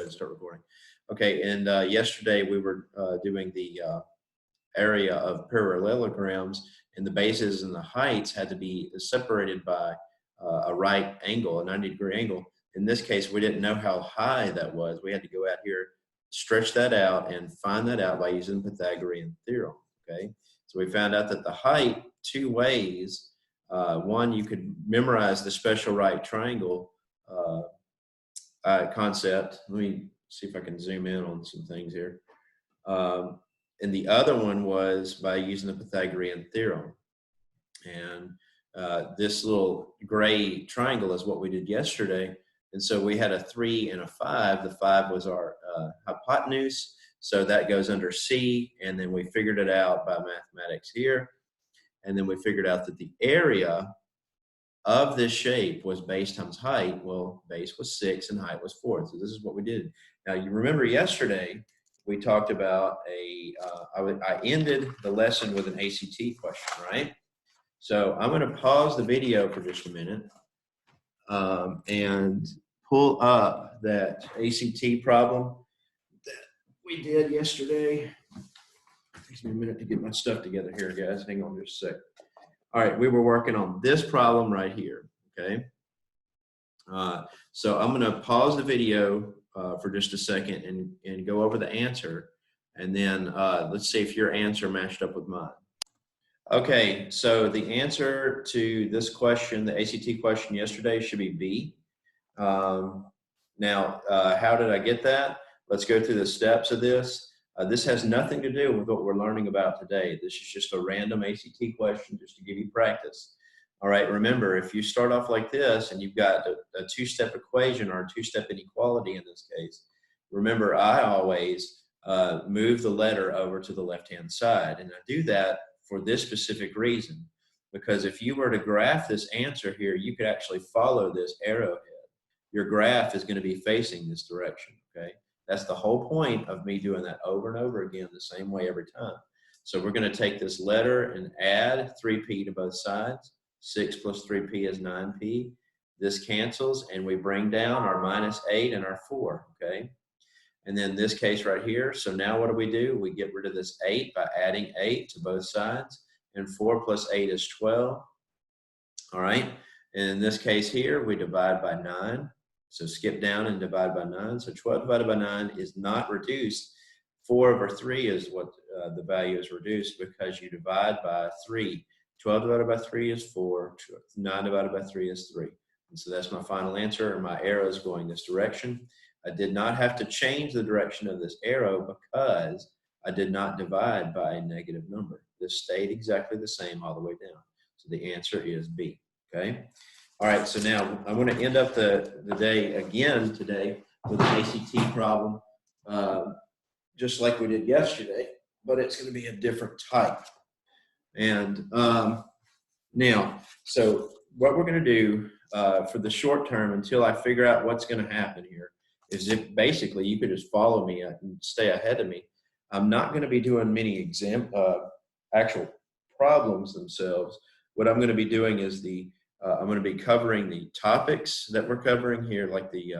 ahead and start recording. Okay, and yesterday we were doing the area of parallelograms, and the bases and the heights had to be separated by a right angle, a 90-degree angle. In this case, we didn't know how high that was. We had to go out here, stretch that out, and find that out by using Pythagorean Theorem. Okay, so we found out that the height, two ways. One, you could memorize the special right triangle concept. Let me see if I can zoom in on some things here. And the other one was by using the Pythagorean Theorem. And this little gray triangle is what we did yesterday. And so we had a 3 and a 5. The 5 was our hypotenuse. So that goes under C. And then we figured it out by mathematics here. And then we figured out that the area of this shape was base times height. Well, base was 6 and height was 4. So this is what we did. Now, you remember yesterday we talked about I ended the lesson with an ACT question, right? So I'm going to pause the video for just a minute and pull up that ACT problem that we did yesterday. It takes me a minute to get my stuff together here, guys. Hang on just a sec. All right, we were working on this problem right here, okay? So I'm going to pause the video for just a second and go over the answer, and then let's see if your answer matched up with mine. Okay, so the answer to this question, the ACT question yesterday, should be B. Now, how did I get that? Let's go through the steps of this. This has nothing to do with what we're learning about today. This is just a random ACT question just to give you practice. All right, remember, if you start off like this and you've got a two-step equation or a two-step inequality in this case, remember I always move the letter over to the left-hand side. And I do that for this specific reason, because if you were to graph this answer here, you could actually follow this arrowhead. Your graph is going to be facing this direction, okay? That's the whole point of me doing that over and over again the same way every time. So we're going to take this letter and add 3p to both sides. 6 plus 3p is 9p. This cancels, and we bring down our -8 and our 4, okay? And then this case right here, so now what do? We get rid of this 8 by adding 8 to both sides, and 4 plus 8 is 12, all right? And in this case here, we divide by 9. So skip down and divide by 9. So 12 divided by 9 is not reduced. 4 over 3 is what the value is reduced because you divide by 3. 12 divided by 3 is 4. 9 divided by 3 is 3. And so that's my final answer, and my arrow is going this direction. I did not have to change the direction of this arrow because I did not divide by a negative number. This stayed exactly the same all the way down. So the answer is B, okay? All right, so now I'm going to end up the day again today with an ACT problem, just like we did yesterday, but it's going to be a different type. And now, so what we're going to do for the short term until I figure out what's going to happen here is if basically you could just follow me and stay ahead of me. I'm not going to be doing many actual problems themselves. What I'm going to be doing is I'm going to be covering the topics that we're covering here, like the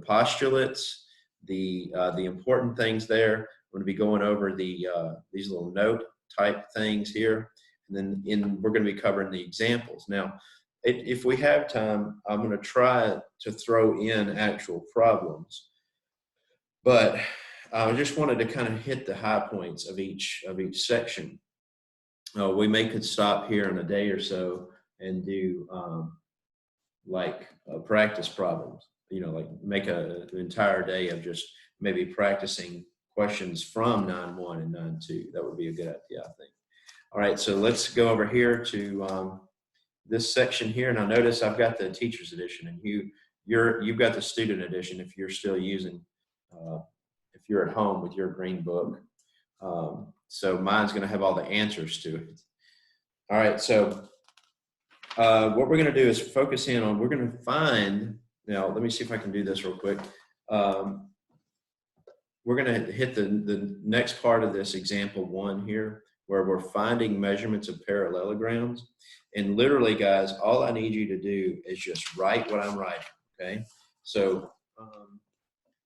postulates, the important things there. I'm going to be going over these little note type things here, and then we're going to be covering the examples. Now, if we have time, I'm going to try to throw in actual problems, but I just wanted to kind of hit the high points of each section. We could stop here in a day or so and do practice problems, like make an entire day of just maybe practicing questions from 9.1 and 9.2. That would be a good idea, I think. All right, so let's go over here to this section here. Now notice I've got the teacher's edition, and you've got the student edition if you're still using, if you're at home with your green book. So mine's going to have all the answers to it. All right, so what we're going to do is focus in on, we're going to find, now let me see if I can do this real quick. We're going to hit the next part of this example 1 here, where we're finding measurements of parallelograms. And literally, guys, all I need you to do is just write what I'm writing, okay? So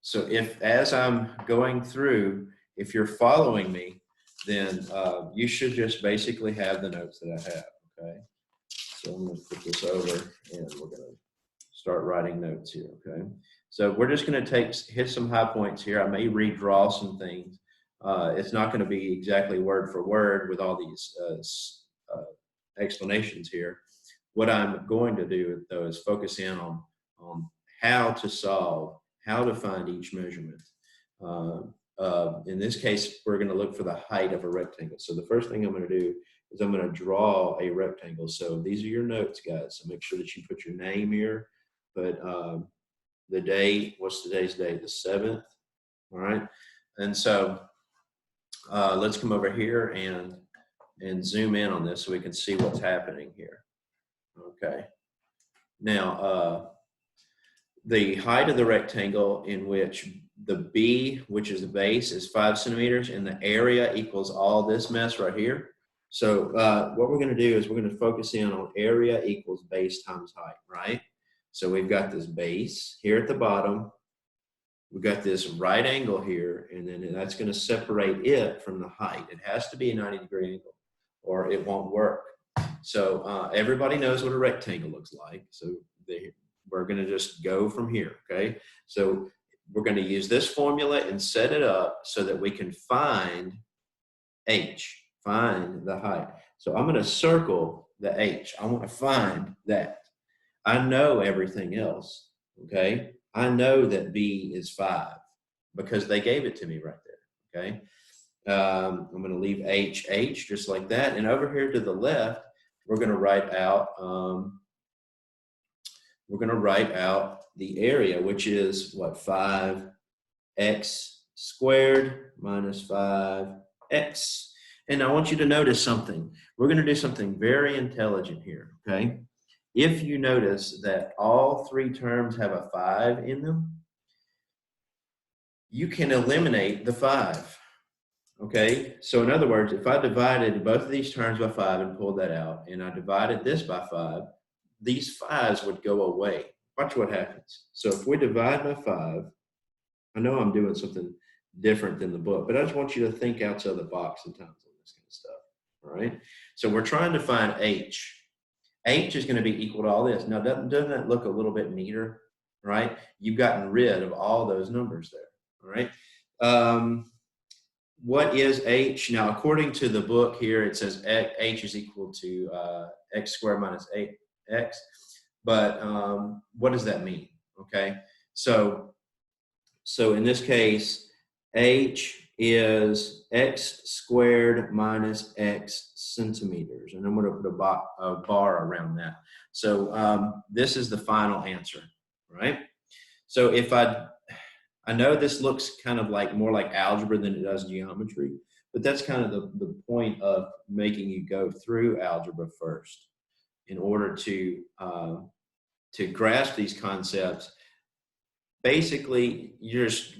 So if, as I'm going through, if you're following me, then you should just basically have the notes that I have, okay? So I'm going to put this over and we're going to start writing notes here, okay? So we're just going to hit some high points here. I may redraw some things. It's not going to be exactly word for word with all these explanations here. What I'm going to do, though, is focus in on how to solve, how to find each measurement. In this case, we're going to look for the height of a rectangle. So the first thing I'm going to do is I'm going to draw a rectangle. So these are your notes, guys. So make sure that you put your name here, put the date. What's today's date? The 7th. All right. And so let's come over here and zoom in on this so we can see what's happening here. Okay. Now, the height of the rectangle, in which the B, which is the base, is 5 centimeters, and the area equals all this mess right here. So what we're going to do is we're going to focus in on area equals base times height, right? So we've got this base here at the bottom. We've got this right angle here, and then that's going to separate it from the height. It has to be a 90-degree angle, or it won't work. So everybody knows what a rectangle looks like. So we're going to just go from here, okay? So we're going to use this formula and set it up so that we can find h, find the height. So I'm going to circle the h. I want to find that. I know everything else, okay? I know that b is 5 because they gave it to me right there, okay? I'm going to leave h just like that. And over here to the left, we're going to write out the area, which is what, 5x squared minus 5x. And I want you to notice something. We're going to do something very intelligent here, okay? If you notice that all 3 terms have a 5 in them, you can eliminate the 5. Okay, so in other words, if I divided both of these terms by 5 and pulled that out, and I divided this by 5, these 5s would go away. Watch what happens. So if we divide by 5, I know I'm doing something different than the book, but I just want you to think outside the box sometimes on this kind of stuff, all right? So we're trying to find h. H is going to be equal to all this. Now, doesn't that look a little bit neater, right? You've gotten rid of all those numbers there, all right? What is h? Now, according to the book here, it says h is equal to x squared minus 8x. But what does that mean? Okay, so in this case, h is x squared minus x centimeters, and I'm going to put a bar around that. So this is the final answer, right? So if I know this looks kind of like more like algebra than it does geometry, but that's kind of the point of making you go through algebra first in order to grasp these concepts. Basically, you're just,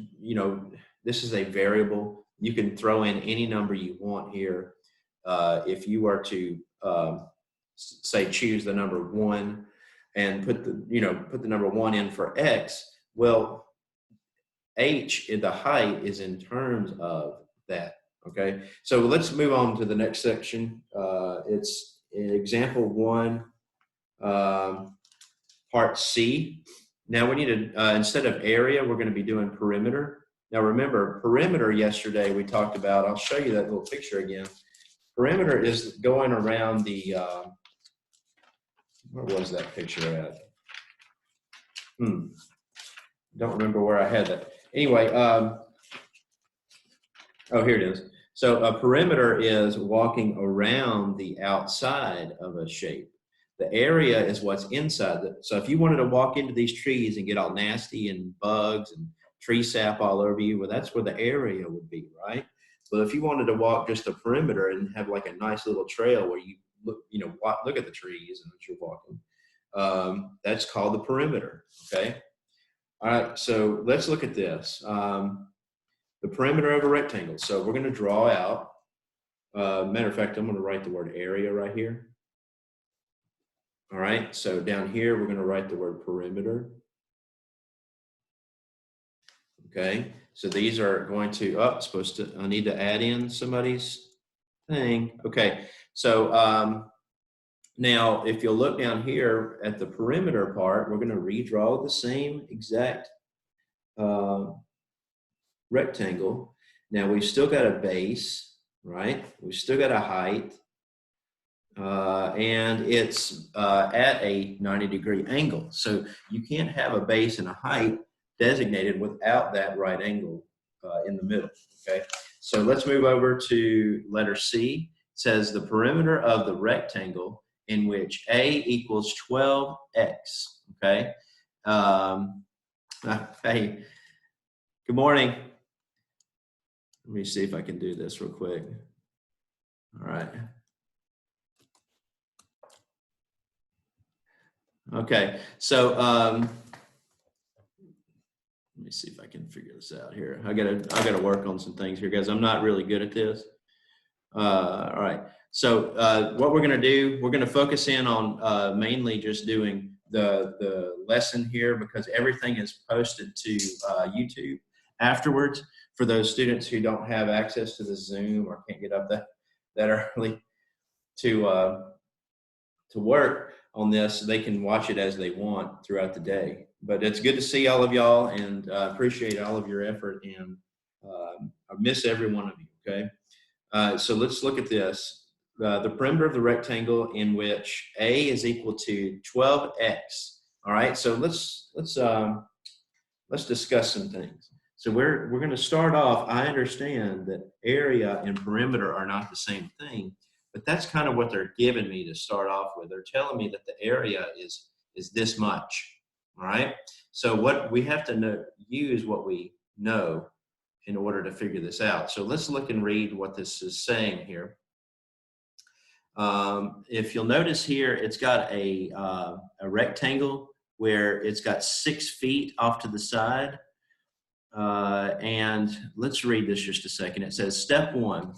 this is a variable. You can throw in any number you want here. If you were to say choose the number 1 and put the number 1 in for x, well, h, the height, is in terms of that, okay? So let's move on to the next section. It's example 1, part C. Now we need to, instead of area, we're going to be doing perimeter. Now remember, perimeter yesterday we talked about, I'll show you that little picture again. Perimeter is going around the, where was that picture at? Don't remember where I had that. Anyway, oh, here it is. So a perimeter is walking around the outside of a shape. The area is what's inside. So if you wanted to walk into these trees and get all nasty and bugs and tree sap all over you, well, that's where the area would be, right? But if you wanted to walk just a perimeter and have like a nice little trail where you look, look at the trees and that you're walking, that's called the perimeter, okay? All right, so let's look at this. The perimeter of a rectangle. So we're going to draw out. Matter of fact, I'm going to write the word area right here. All right, so down here, we're going to write the word perimeter. Okay, so these are going to, I need to add in somebody's thing. Okay, so now if you'll look down here at the perimeter part, we're going to redraw the same exact rectangle. Now we've still got a base, right? We've still got a height, and it's at a 90-degree angle. So you can't have a base and a height designated without that right angle in the middle, okay? So let's move over to letter C. It says the perimeter of the rectangle in which A equals 12x, okay? Hey, good morning. Let me see if I can do this real quick. All right. Okay, so let me see if I can figure this out here. I gotta work on some things here, guys. I'm not really good at this. All right. So what we're gonna do, we're gonna focus in on mainly just doing the lesson here, because everything is posted to YouTube afterwards for those students who don't have access to the Zoom or can't get up that early to work on this. They can watch it as they want throughout the day. But it's good to see all of y'all, and appreciate all of your effort, and I miss every one of you, okay? So let's look at this. The perimeter of the rectangle in which A is equal to 12x. All right, so let's discuss some things. So we're going to start off. I understand that area and perimeter are not the same thing, but that's kind of what they're giving me to start off with. They're telling me that the area is this much. All right. So what we have to use what we know in order to figure this out. So let's look and read what this is saying here. If you'll notice here, it's got a rectangle where it's got 6 feet off to the side. And let's read this just a second. It says, step 1,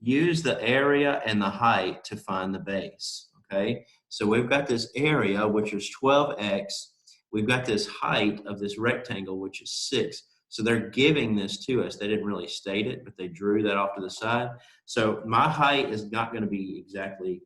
use the area and the height to find the base. Okay, so we've got this area, which is 12x. We've got this height of this rectangle, which is 6. So they're giving this to us. They didn't really state it, but they drew that off to the side. So my height is not going to be exactly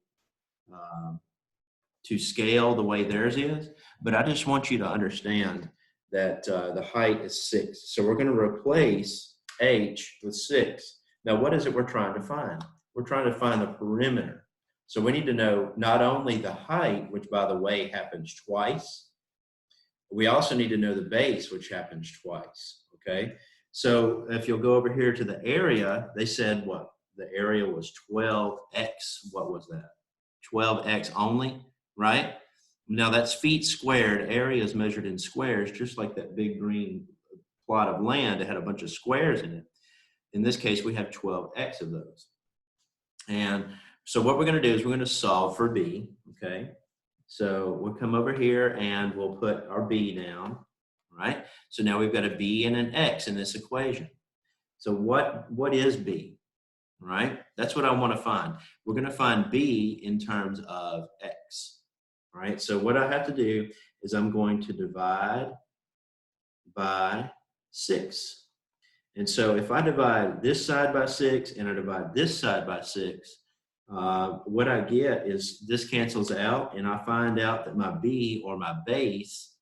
to scale the way theirs is, but I just want you to understand that the height is 6. So we're going to replace h with 6. Now, what is it we're trying to find? We're trying to find the perimeter. So we need to know not only the height, which by the way happens twice, we also need to know the base, which happens twice, okay? So if you'll go over here to the area, they said what? The area was 12x. What was that? 12x only, right? Now that's feet squared. Area is measured in squares, just like that big green plot of land. It had a bunch of squares in it. In this case, we have 12x of those. And so what we're going to do is we're going to solve for b, okay? So we'll come over here and we'll put our b down, right? So now we've got a b and an x in this equation. So what is b, right? That's what I want to find. We're going to find b in terms of x, right? So what I have to do is I'm going to divide by 6. And so if I divide this side by 6 and I divide this side by 6, what I get is this cancels out, and I find out that my b, or my base,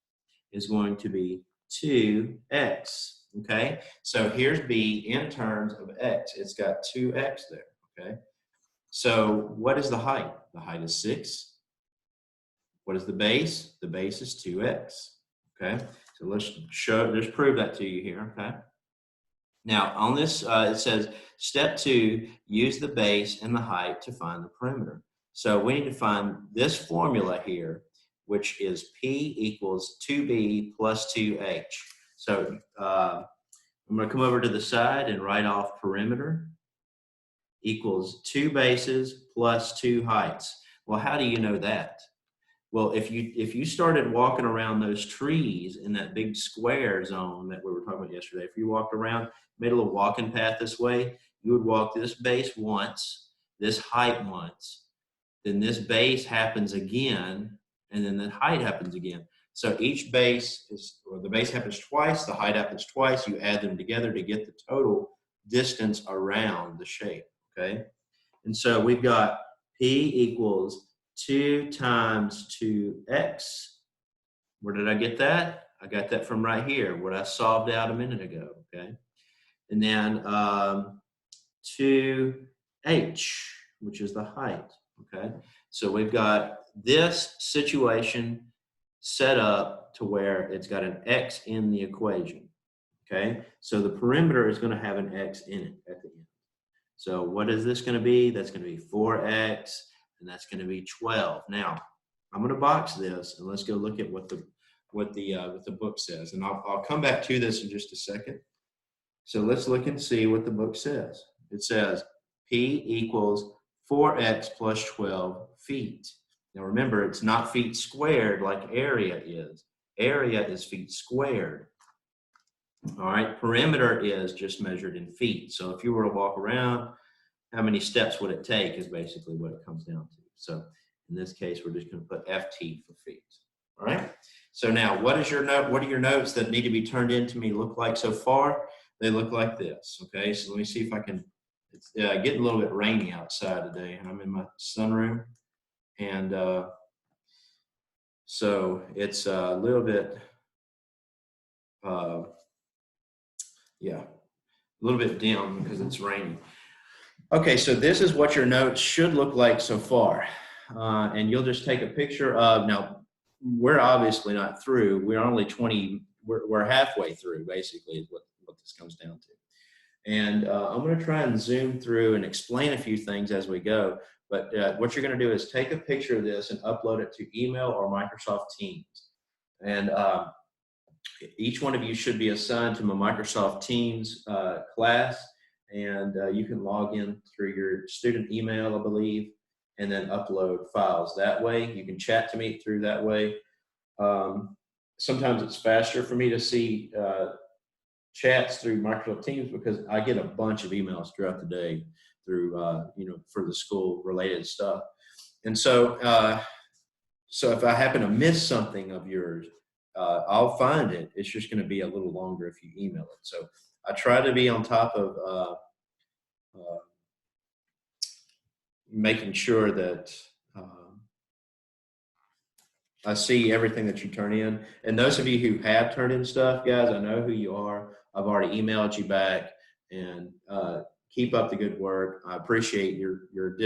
is going to be 2x, okay? So here's b in terms of x. It's got 2x there, okay? So what is the height? The height is 6. What is the base? The base is 2x, okay? So let's prove that to you here, okay? Now, on this, it says, step 2, use the base and the height to find the perimeter. So we need to find this formula here, which is P equals 2B plus 2H. So I'm going to come over to the side and write off perimeter equals 2 bases plus 2 heights. Well, how do you know that? Well, if you started walking around those trees in that big square zone that we were talking about yesterday, if you walked around, made a little walking path this way, you would walk this base once, this height once, then this base happens again, and then the height happens again. So each base is, or the base happens twice, the height happens twice. You add them together to get the total distance around the shape, okay? And so we've got P equals 2 times 2x. Where did I get that? I got that from right here, what I solved out a minute ago, okay? And then 2h, which is the height, okay? So we've got this situation set up to where it's got an x in the equation, okay? So the perimeter is going to have an x in it at the end. So what is this going to be? That's going to be 4x, and that's going to be 12. Now, I'm going to box this, and let's go look at what the book says. And I'll come back to this in just a second. So let's look and see what the book says. It says P equals 4x plus 12 feet. Now remember, it's not feet squared like area is. Area is feet squared. All right, perimeter is just measured in feet. So if you were to walk around, how many steps would it take is basically what it comes down to. So in this case, we're just going to put FT for feet. All right. So now, what is your note? What are your notes that need to be turned in to me look like so far? They look like this. Okay. So let me see if I can. It's getting a little bit rainy outside today, and I'm in my sunroom, and so it's a little bit. Yeah, a little bit dim because it's raining. Okay, so this is what your notes should look like so far. And you'll just take a picture of, now, we're obviously not through. We're only 20, we're halfway through, basically, is what this comes down to. And I'm going to try and zoom through and explain a few things as we go. But what you're going to do is take a picture of this and upload it to email or Microsoft Teams. And each one of you should be assigned to my Microsoft Teams class, and you can log in through your student email, I believe, and then upload files that way. You can chat to me through that way. Sometimes it's faster for me to see chats through Microsoft Teams because I get a bunch of emails throughout the day through, for the school related stuff. And so, so if I happen to miss something of yours, I'll find it. It's just going to be a little longer if you email it. So I try to be on top of making sure that I see everything that you turn in. And those of you who have turned in stuff, guys, I know who you are. I've already emailed you back, and keep up the good work. I appreciate your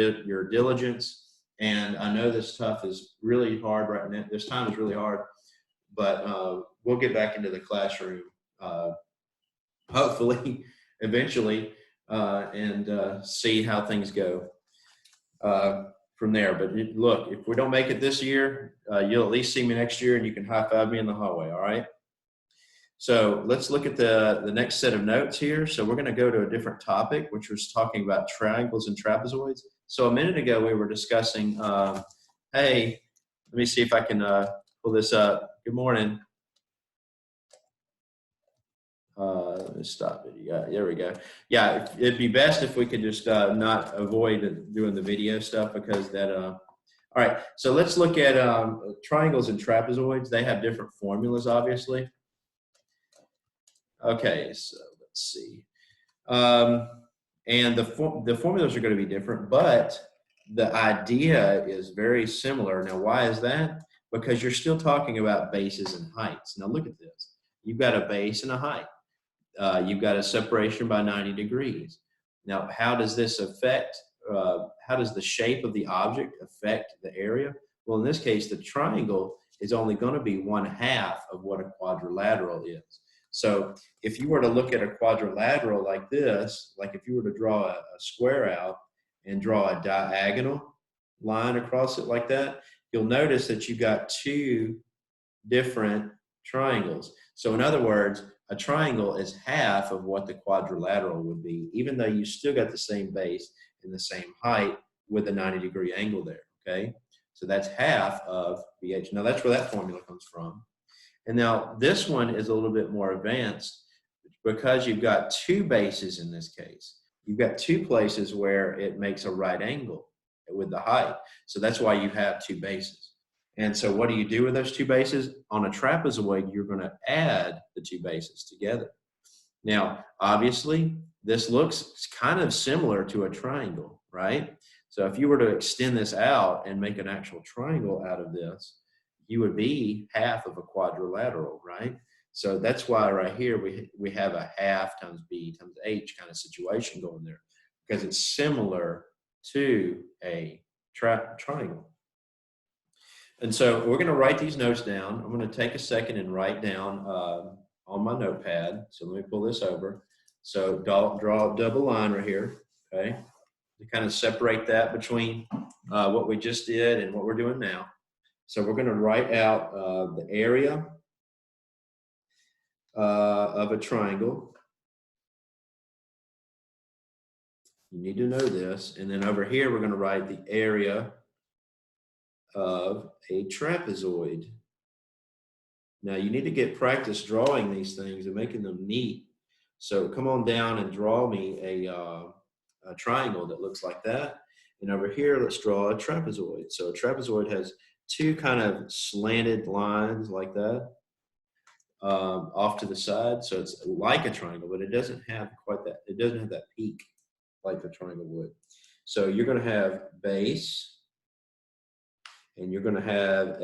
diligence. And I know this stuff is really hard right now. This time is really hard. But we'll get back into the classroom, hopefully, eventually, and see how things go from there. But look, if we don't make it this year, you'll at least see me next year, and you can high-five me in the hallway, all right? So let's look at the next set of notes here. So we're going to go to a different topic, which was talking about triangles and trapezoids. So a minute ago, we were discussing, hey, let me see if I can pull this up. Good morning. Let me stop it. Yeah, there we go. Yeah, it'd be best if we could just not avoid doing the video stuff because that. All right, so let's look at triangles and trapezoids. They have different formulas, obviously. Okay, so let's see. And the formulas are going to be different, but the idea is very similar. Now, why is that? Because you're still talking about bases and heights. Now look at this. You've got a base and a height. You've got a separation by 90 degrees. Now, how does this affect, how does the shape of the object affect the area? Well, in this case, the triangle is only going to be 1/2 of what a quadrilateral is. So if you were to look at a quadrilateral like this, like if you were to draw a square out and draw a diagonal line across it like that, you'll notice that you've got two different triangles. So in other words, a triangle is half of what the quadrilateral would be, even though you still got the same base and the same height with a 90-degree angle there, okay? So that's half of BH. Now that's where that formula comes from. And now this one is a little bit more advanced because you've got two bases in this case. You've got two places where it makes a right angle with the height. So that's why you have two bases. And so what do you do with those two bases? On a trapezoid, you're going to add the two bases together. Now, obviously, this looks kind of similar to a triangle, right? So if you were to extend this out and make an actual triangle out of this, you would be half of a quadrilateral, right? So that's why right here we have a half times b times h kind of situation going there, because it's similar to a triangle. And so we're going to write these notes down. I'm going to take a second and write down on my notepad. So let me pull this over. So draw a double line right here, okay, to kind of separate that between what we just did and what we're doing now. So we're going to write out the area of a triangle. You need to know this. And then over here, we're going to write the area of a trapezoid. Now you need to get practice drawing these things and making them neat. So come on down and draw me a triangle that looks like that. And over here, let's draw a trapezoid. So a trapezoid has two kind of slanted lines like that off to the side. So it's like a triangle, but it doesn't have quite that. It doesn't have that peak like a triangle would. So you're going to have base. And you're going to have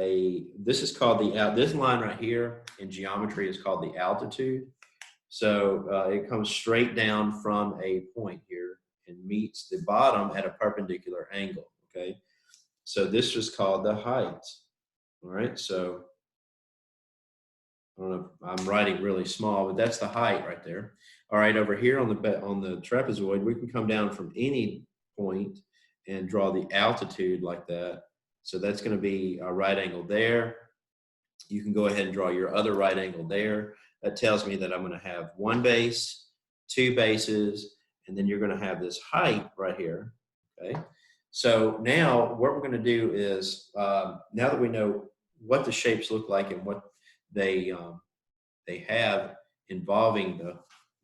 this is called this line right here in geometry is called the altitude. So it comes straight down from a point here and meets the bottom at a perpendicular angle, okay? So this was called the height, all right? So I don't know if I'm writing really small, but that's the height right there. All right, over here on the trapezoid, we can come down from any point and draw the altitude like that. So that's going to be a right angle there. You can go ahead and draw your other right angle there. That tells me that I'm going to have one base, two bases, and then you're going to have this height right here. Okay. So now what we're going to do is, now that we know what the shapes look like and what they have involving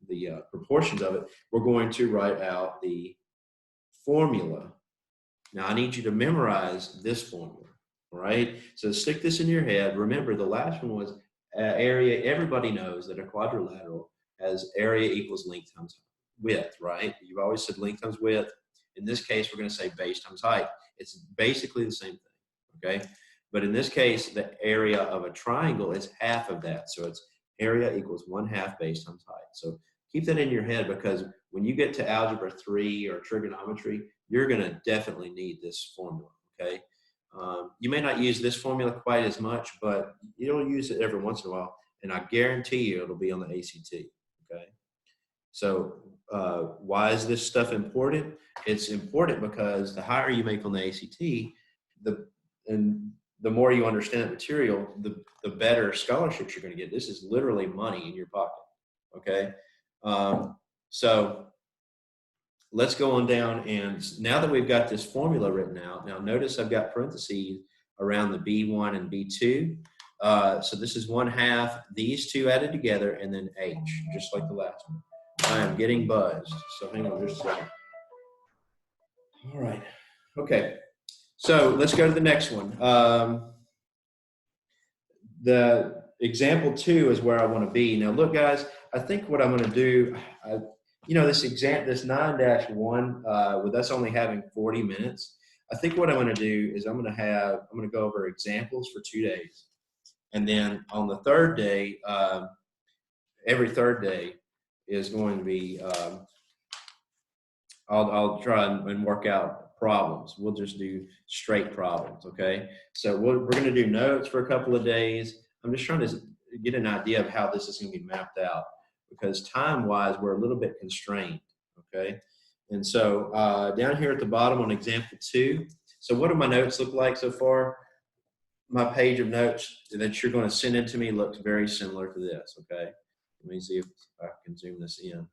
the proportions of it, we're going to write out the formula. Now, I need you to memorize this formula, all right? So stick this in your head. Remember, the last one was area. Everybody knows that a quadrilateral has area equals length times width, right? You've always said length times width. In this case, we're going to say base times height. It's basically the same thing, okay? But in this case, the area of a triangle is half of that. So it's area equals 1/2 base times height. So keep that in your head, because when you get to algebra 3 or trigonometry, you're going to definitely need this formula, okay? You may not use this formula quite as much, but you'll use it every once in a while, and I guarantee you it'll be on the ACT, okay? So why is this stuff important? It's important because the higher you make on the ACT, the more you understand the material, the better scholarships you're going to get. This is literally money in your pocket, okay? So let's go on down, and now that we've got this formula written out, now notice I've got parentheses around the B1 and B2. So this is 1/2, these two added together, and then H, just like the last one. I am getting buzzed, so hang on just a second. All right, okay. So let's go to the next one. The example 2 is where I want to be. Now look, guys, I think what I'm going to do, you know, this 9-1, with us only having 40 minutes, I think what I'm going to do is I'm going to go over examples for 2 days. And then on the third day, every third day is going to be, I'll try and work out problems. We'll just do straight problems, okay? So we're going to do notes for a couple of days. I'm just trying to get an idea of how this is going to be mapped out, because time-wise, we're a little bit constrained, okay? And so down here at the bottom on example 2, so what do my notes look like so far? My page of notes that you're going to send in to me looks very similar to this, okay? Let me see if I can zoom this in.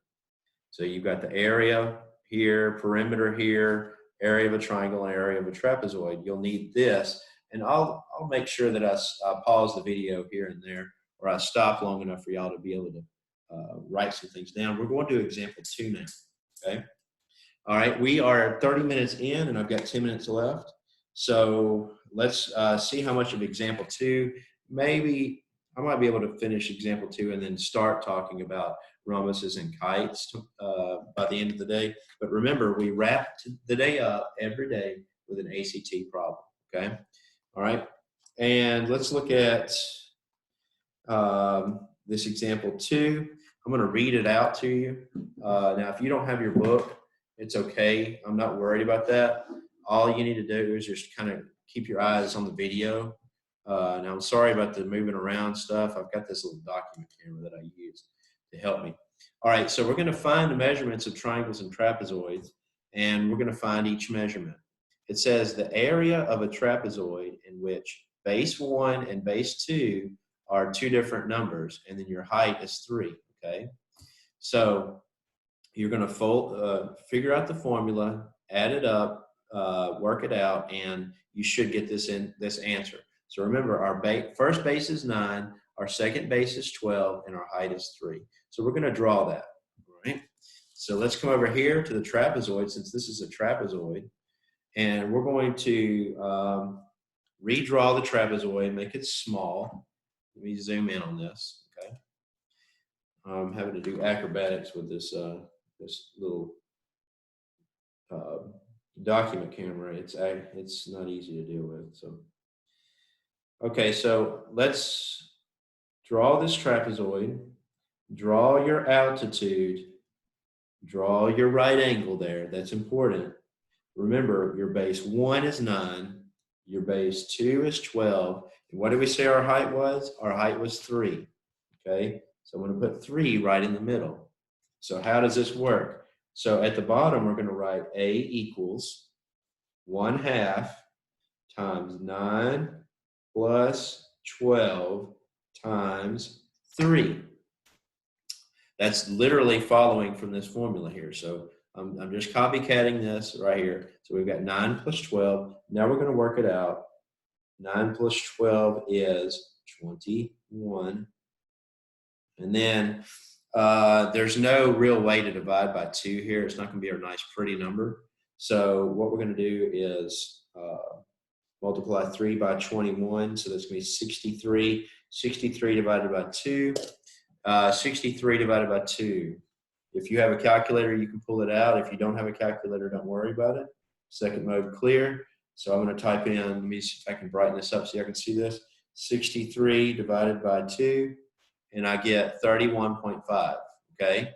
So you've got the area here, perimeter here, area of a triangle, and area of a trapezoid. You'll need this, and I'll make sure that I pause the video here and there, or I stop long enough for y'all to be able to write some things down. We're going to example 2 now, okay? All right, we are 30 minutes in, and I've got 10 minutes left. So let's see how much of example 2. Maybe I might be able to finish example 2 and then start talking about rhombuses and kites by the end of the day. But remember, we wrap the day up every day with an ACT problem, okay? All right, and let's look at this example 2. I'm going to read it out to you. Now, if you don't have your book, it's okay. I'm not worried about that. All you need to do is just kind of keep your eyes on the video. Now, I'm sorry about the moving around stuff. I've got this little document camera that I use to help me. All right, so we're going to find the measurements of triangles and trapezoids, and we're going to find each measurement. It says the area of a trapezoid in which base 1 and base 2 are 2 different numbers, and then your height is 3, okay? So you're going to figure out the formula, add it up, work it out, and you should get this answer. So remember, our first base is 9, our second base is 12, and our height is 3. So we're going to draw that, all right? So let's come over here to the trapezoid, since this is a trapezoid, and we're going to redraw the trapezoid, make it small. Let me zoom in on this, okay? I'm having to do acrobatics with this this little document camera. It's not easy to deal with. So, okay, so let's draw this trapezoid. Draw your altitude. Draw your right angle there. That's important. Remember, your base 1 is 9. Your base 2 is 12. And what did we say our height was? Our height was 3. Okay, so I'm going to put 3 right in the middle. So how does this work? So at the bottom, we're going to write A equals 1/2 times 9 plus 12 times 3. That's literally following from this formula here. So I'm just copycatting this right here. So we've got 9 plus 12. Now we're going to work it out. 9 plus 12 is 21. And then there's no real way to divide by 2 here. It's not going to be a nice pretty number. So what we're going to do is multiply 3 by 21. So that's going to be 63. 63 divided by 2. 63 divided by 2. If you have a calculator, you can pull it out. If you don't have a calculator, don't worry about it. Second mode clear. So I'm going to type in, let me see if I can brighten this up so you can see this. 63 divided by 2, and I get 31.5, okay?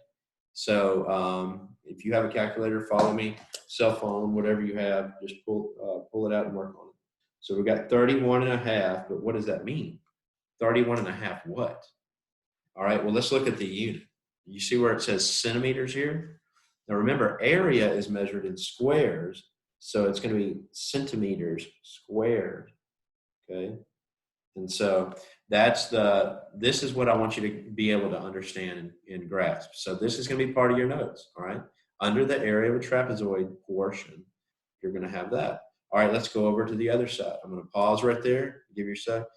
So if you have a calculator, follow me, cell phone, whatever you have, just pull it out and work on it. So we've got 31.5, but what does that mean? 31.5 what? All right, well, let's look at the unit. You see where it says centimeters here? Now remember, area is measured in squares, so it's going to be centimeters squared, okay? And so this is what I want you to be able to understand and grasp. So this is going to be part of your notes, all right? Under the area of a trapezoid portion, you're going to have that. All right, let's go over to the other side. I'm going to pause right there, give yourself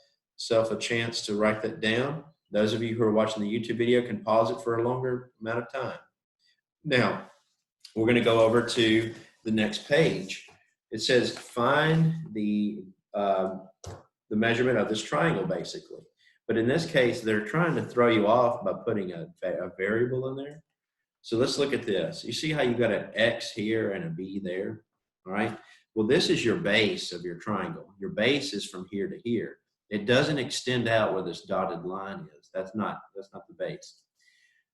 a chance to write that down. Those of you who are watching the YouTube video can pause it for a longer amount of time. Now, we're going to go over to the next page. It says find the measurement of this triangle, basically. But in this case, they're trying to throw you off by putting a variable in there. So let's look at this. You see how you've got an X here and a B there, all right? Well, this is your base of your triangle. Your base is from here to here. It doesn't extend out where this dotted line is. That's not the base.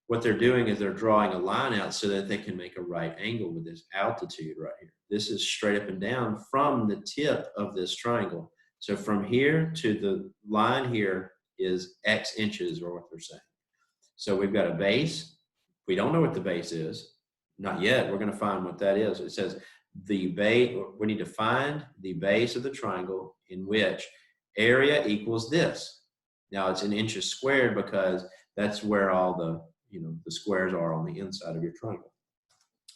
What they're doing is they're drawing a line out so that they can make a right angle with this altitude right here. This is straight up and down from the tip of this triangle. So from here to the line here is X inches, or what they're saying. So we've got a base. We don't know what the base is. Not yet. We're going to find what that is. It says the base. We need to find the base of the triangle in which area equals this. Now it's in inches squared because that's where all the squares are on the inside of your triangle.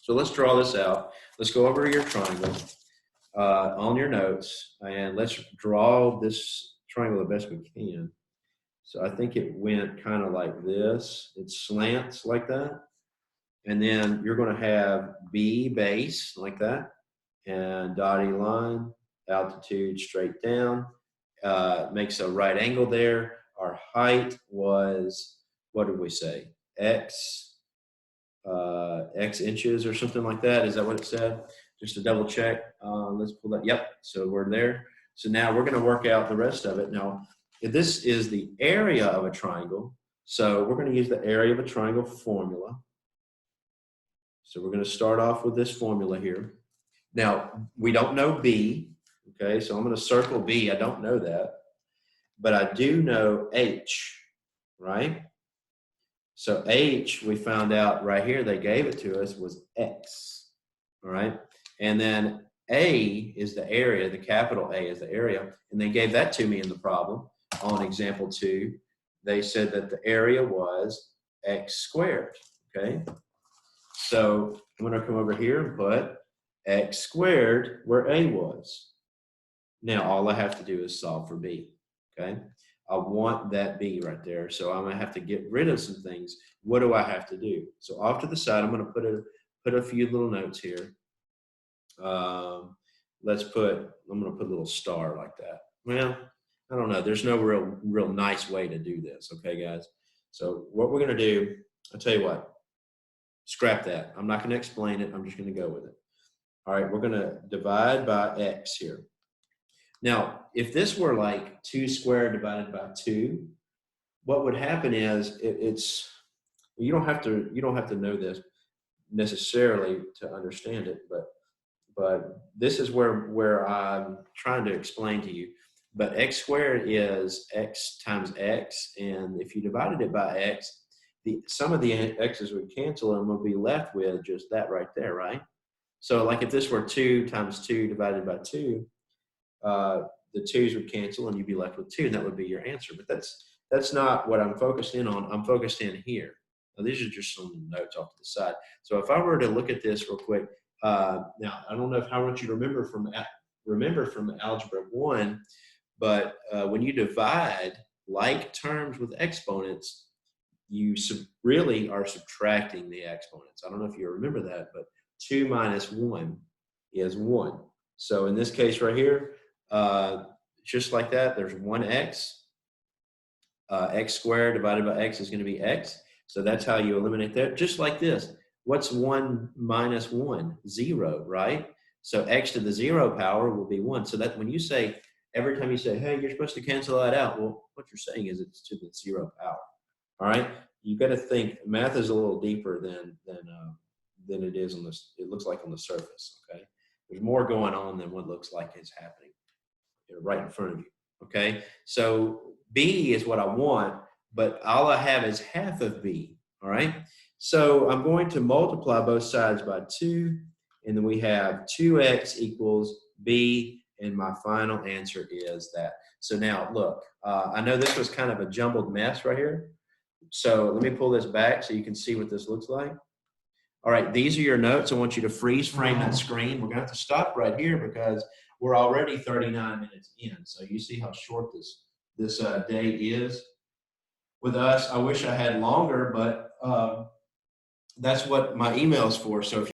So let's draw this out. Let's go over your triangle on your notes, and let's draw this triangle the best we can. So I think it went kind of like this. It slants like that. And then you're going to have B base like that, and dotted line, altitude straight down, makes a right angle there. Our height was, what did we say? X inches or something like that. Is that what it said? Just to double check. Let's pull that. Yep. So we're there. So now we're going to work out the rest of it. Now, if this is the area of a triangle, so we're going to use the area of a triangle formula. So we're going to start off with this formula here. Now, we don't know B, okay? So I'm going to circle B. I don't know that. But I do know H, right? So H, we found out right here, they gave it to us, was X, all right? And then A is the area, the capital A is the area, and they gave that to me in the problem on example 2. They said that the area was X squared, okay? So I'm going to come over here and put X squared where A was. Now, all I have to do is solve for B, okay? I want that B right there, so I'm going to have to get rid of some things. What do I have to do? So off to the side, I'm going to put a few little notes here. I'm going to put a little star like that. Well, I don't know. There's no real nice way to do this, okay, guys? So what we're going to do, I'll tell you what, scrap that. I'm not going to explain it. I'm just going to go with it. All right, we're going to divide by X here. Now, if this were like 2 squared divided by 2, what would happen is you don't have to know this necessarily to understand it, but this is where I'm trying to explain to you. But X squared is X times X, and if you divided it by X, some of the X's would cancel and we'll be left with just that right there, right? So like if this were 2 times 2 divided by 2, the 2's would cancel and you'd be left with 2, and that would be your answer. But that's not what I'm focused in on. I'm focused in here. Now, these are just some notes off to the side. So if I were to look at this real quick, now I don't know how much you remember from Algebra 1, but when you divide like terms with exponents, you really are subtracting the exponents. I don't know if you remember that, but 2 minus 1 is 1. So in this case right here, just like that, there's 1x. X squared divided by x is going to be x. So that's how you eliminate that. Just like this. What's 1 minus 1? 0, right? So x to the 0 power will be 1. So that when you say, every time you say, hey, you're supposed to cancel that out, well, what you're saying is it's to the 0 power. All right? You've got to think, math is a little deeper than it is on this. It looks like on the surface, okay? There's more going on than what looks like is happening right in front of you, okay? So B is what I want, but all I have is half of B, all right? So I'm going to multiply both sides by 2, and then we have 2x equals B, and my final answer is that. So now, look, I know this was kind of a jumbled mess right here. So let me pull this back so you can see what this looks like. All right, these are your notes. I want you to freeze frame that screen. We're going to have to stop right here because we're already 39 minutes in. So you see how short this day is with us. I wish I had longer, but that's what my email is for. So if